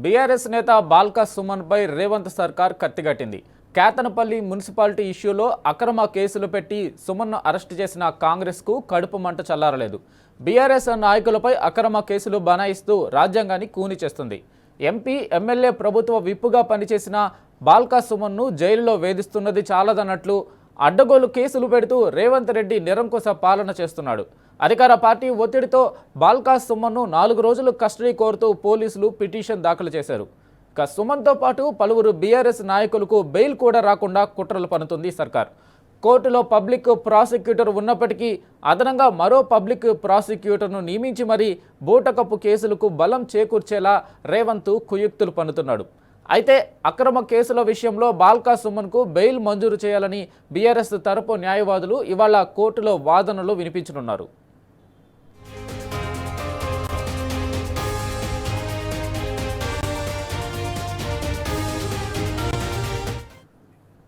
BRS నేత బాల్కా సుమన్పై రేవంత్ సర్కార్ కత్తిగట్టింది. Kethanapalli municipality ఇష్యూలో అక్రమ కేసులు పెట్టి సుమన్ను అరెస్టు చేసిన కాంగ్రెస్కు కడుపు మంట చల్లారలేదు. బీఆర్ఎస్ నాయకులపై అక్రమ కేసులు బనాయిస్తూ రాజ్యాంగాన్ని కూని చేస్తుంది. ఎంపీ, ఎమ్మెల్యే ప్రభుత్వ విప్పుగా పనిచేసిన బాల్కా సుమన్ను జైలులో వేధిస్తున్నది చాలదన్నట్లు అడ్డగోలు కేసులు పెడుతూ రేవంత్ రెడ్డి నిరంకుశ పాలన చేస్తున్నాడు. అధికార పార్టీ ఒత్తిడితో బాల్కా సుమన్ను 4 రోజులు కస్టడీ కోరుతూ పోలీసులు పిటిషన్ దాఖలు చేశారు. ఇక సుమన్తో పాటు పలువురు బీఆర్ఎస్ నాయకులకు బెయిల్ కూడా రాకుండా కుట్రలు పన్నుతుంది సర్కార్. కోర్టులో పబ్లిక్ ప్రాసిక్యూటర్ ఉన్నప్పటికీ అదనంగా మరో పబ్లిక్ ప్రాసిక్యూటర్ను నియమించి మరీ బూటకపు కేసులకు బలం చేకూర్చేలా రేవంత్ కుయుక్తులు పన్నుతున్నాడు. అయితే అక్రమ కేసుల విషయంలో బాల్కా సుమన్కు బెయిల్ మంజూరు చేయాలని బీఆర్ఎస్ తరపు న్యాయవాదులు ఇవాళ కోర్టులో వాదనలు వినిపించనున్నారు.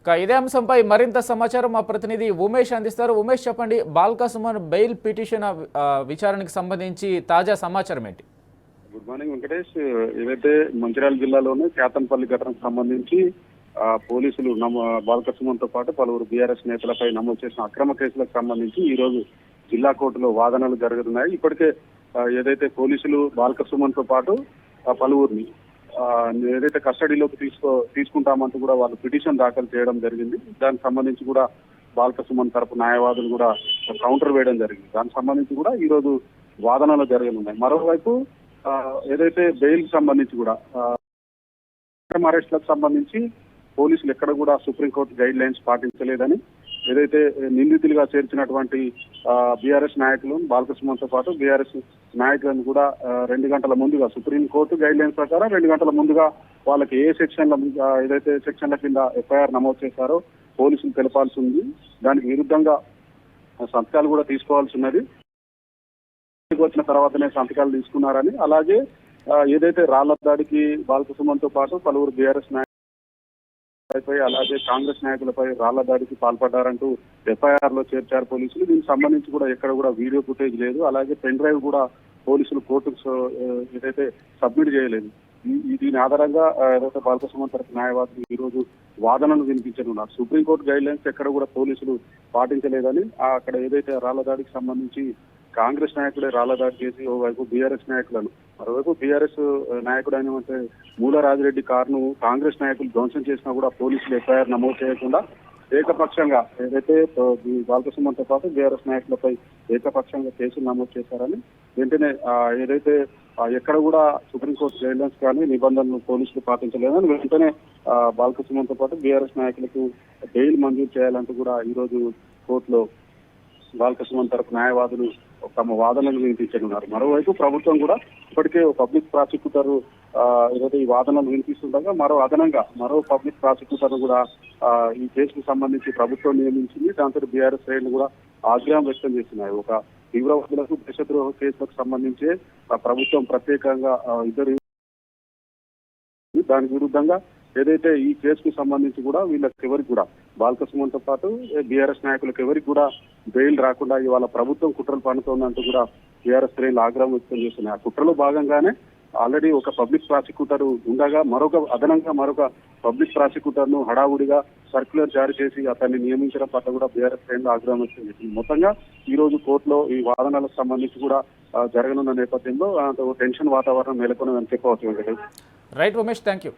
ఇదే అంశంపై మరింత సమాచారం మా ప్రతినిధి ఉమేష్ అందిస్తారు. ఉమేష్, చెప్పండి, బాల్కా సుమన్ బెయిల్ పిటిషన్ విచారణకు సంబంధించి తాజా సమాచారం ఏంటి? Good morning Venkatesh. ఏదైతే మంచిర్యాల జిల్లాలోనే కేతన్పల్లి ఘటనకు సంబంధించి పోలీసులు బాల్కా సుమన్ తో పాటు పలువురు బీఆర్ఎస్ నేతలపై నమోదు చేసిన అక్రమ కేసులకు సంబంధించి ఈ రోజు జిల్లా కోర్టులో వాదనలు జరుగుతున్నాయి. ఇప్పటికే ఏదైతే పోలీసులు బాల్కా సుమన్ తో పాటు పలువురిని ఏదైతే కస్టడీలోకి తీసుకుంటామంటూ కూడా వాళ్ళు పిటిషన్ దాఖలు చేయడం జరిగింది. దానికి సంబంధించి కూడా బాల్కా సుమన్ తరపు న్యాయవాదులు కూడా కౌంటర్ వేయడం జరిగింది. దానికి సంబంధించి కూడా ఈ రోజు వాదనలు జరగనున్నాయి. మరోవైపు ఏదైతే బెయిల్ సంబంధించి కూడా అరెస్టులకు సంబంధించి పోలీసులు ఎక్కడ కూడా సుప్రీంకోర్టు గైడ్ లైన్స్ పాటించలేదని, ఏదైతే నిందితులుగా చేర్చినటువంటి బీఆర్ఎస్ నాయకులు బాల్కా సుమన్ తో పాటు బీఆర్ఎస్ నాయకులను కూడా 2 గంటల ముందుగా సుప్రీంకోర్టు గైడ్ లైన్స్ ప్రకారం 2 గంటల ముందుగా వాళ్ళకి ఏ సెక్షన్ల ఏదైతే సెక్షన్ల కింద ఎఫ్ఐఆర్ నమోదు చేశారో పోలీసులు తెలపాల్సి ఉంది. దానికి విరుద్ధంగా సంతకాలు కూడా తీసుకోవాల్సి ఉన్నది. వచ్చిన తర్వాతనే సంతకాలు తీసుకున్నారని, అలాగే ఏదైతే రాళ్ల దాడికి బాల్కా సుమన్ తో పాటు పలువురు బీఆర్ఎస్ నాయకులపై అలాగే కాంగ్రెస్ నాయకులపై రాళ్ల దాడికి పాల్పడ్డారంటూ ఎఫ్ఐఆర్ లో చేర్చారు పోలీసులు. దీనికి సంబంధించి కూడా ఎక్కడ కూడా వీడియో ఫుటేజ్ లేదు. అలాగే పెన్ డ్రైవ్ కూడా పోలీసులు కోర్టుకు ఏదైతే సబ్మిట్ చేయలేదు. దీని ఆధారంగా ఏదైతే బాల్కా సుమన్ తరపు న్యాయవాదులు ఈ రోజు వాదనను వినిపించనున్నారు. సుప్రీంకోర్టు గైడ్ లైన్స్ ఎక్కడ కూడా పోలీసులు పాటించలేదని, అక్కడ ఏదైతే రాళ్ల దాడికి సంబంధించి కాంగ్రెస్ నాయకుడే రాళ్ల దాడి చేసి ఓవైపు బీఆర్ఎస్ నాయకులను, మరోవైపు బీఆర్ఎస్ నాయకుడు అయినంటే మూల రాజిరెడ్డి కారును కాంగ్రెస్ నాయకులు ధ్వంసం చేసినా కూడా పోలీసులు ఎఫ్ఐఆర్ నమోదు చేయకుండా ఏకపక్షంగా ఏదైతే బాల్కా సుమన్ తో పాటు బీఆర్ఎస్ నాయకులపై ఏకపక్షంగా కేసులు నమోదు చేశారని, వెంటనే ఏదైతే ఎక్కడ కూడా సుప్రీంకోర్టు గైడ్ లైన్స్ కానీ నిబంధనలు పోలీసులు పాటించలేదని వెంటనే బాల్కా సుమన్ తో పాటు బీఆర్ఎస్ నాయకులకు బెయిల్ మంజూరు చేయాలంటూ కూడా ఈ రోజు కోర్టులో బాల్కా సుమన్ తరపు న్యాయవాదులు తమ వాదనలు వినిపించనున్నారు. మరోవైపు ప్రభుత్వం కూడా ఇప్పటికే పబ్లిక్ ప్రాసిక్యూటర్ ఏదైతే ఈ వాదనలు వినిపిస్తుండగా మరో పబ్లిక్ ప్రాసిక్యూటర్ కూడా ఈ కేసుకు సంబంధించి ప్రభుత్వం నియమించింది. దాంతో బీఆర్ఎస్ శ్రేణులు కూడా ఆగ్రహం వ్యక్తం చేస్తున్నాయి. ఒక తీవ్రవాదులకు దేశద్రోహ కేసులకు సంబంధించి ప్రభుత్వం ప్రత్యేకంగా ఇద్దరు, దానికి విరుద్ధంగా ఏదైతే ఈ కేసుకు సంబంధించి కూడా వీళ్ళకి ఎవరికి కూడా బాల్కా సుమన్ తో పాటు బీఆర్ఎస్ నాయకులకు ఎవరికి కూడా బెయిల్ రాకుండా ఇవాళ ప్రభుత్వం కుట్రలు పన్నుతోందంటూ కూడా బీఆర్ఎస్ శ్రేణులు ఆగ్రహం వ్యక్తం చేస్తున్నాయి. ఆ కుట్రలో భాగంగానే ఆల్రెడీ ఒక పబ్లిక్ ప్రాసిక్యూటర్ ఉండగా అదనంగా మరొక పబ్లిక్ ప్రాసిక్యూటర్ ను హడావుడిగా సర్క్యులర్ జారీ చేసి అతన్ని నియమించడం పట్ల కూడా బీఆర్ఎస్ శ్రేణులు ఆగ్రహం వ్యక్తం చేసింది. మొత్తంగా ఈ రోజు కోర్టులో ఈ వాదనలకు సంబంధించి కూడా జరగనున్న నేపథ్యంలో టెన్షన్ వాతావరణం నెలకొన్నదని చెప్పవచ్చు. Right Umesh, thank you.